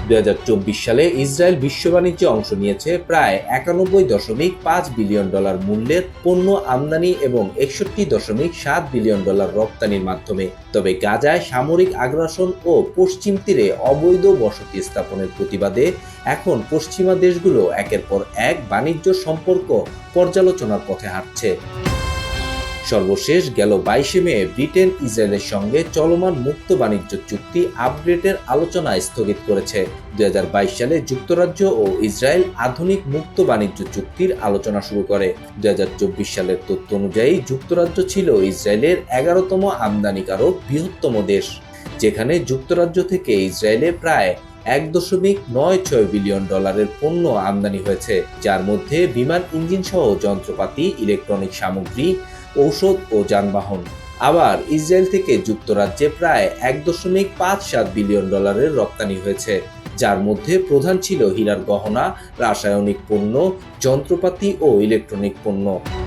2024 সালে ইসরায়েল বিশ্ব বাণিজ্যে অংশ নিয়েছে প্রায় $91.5 বিলিয়ন মূল্যের পণ্য আমদানি এবং $61.7 বিলিয়ন রপ্তানির মাধ্যমে। তবে গাজায় সামরিক আগ্রাসন ও পশ্চিম তীরে অবৈধ বসতি স্থাপনের প্রতিবাদে এখন পশ্চিমা দেশগুলো একের পর এক বাণিজ্য সম্পর্ক পর্যালোচনার পথে হাঁটছে। সর্বশেষ গেল 22 মে ব্রিটেন ইসরায়েলের সঙ্গে চলমান মুক্ত বাণিজ্য চুক্তি আপগ্রেডের আলোচনা স্থগিত করেছে। 2022 সালে যুক্তরাজ্য ও ইসরায়েল আধুনিক মুক্ত বাণিজ্য চুক্তির আলোচনা শুরু করে। 2024 সালের তথ্য অনুযায়ী যুক্তরাজ্য ছিল ইসরায়েলের 11তম আমদানিকারক বৃহত্তম দেশ, যেখানে যুক্তরাজ্য থেকে ইসরায়েলে প্রায় $1.96 বিলিয়ন পণ্য আমদানি হয়েছে, যার মধ্যে বিমান ইঞ্জিন সহ যন্ত্রপাতি, ইলেকট্রনিক সামগ্রী, ঔষধ ও যানবাহন। আবার ইসরায়েল থেকে যুক্তরাজ্যে প্রায় $1.57 বিলিয়ন রপ্তানি হয়েছে, যার মধ্যে প্রধান ছিল হীরার গহনা, রাসায়নিক পণ্য, যন্ত্রপাতি ও ইলেকট্রনিক পণ্য।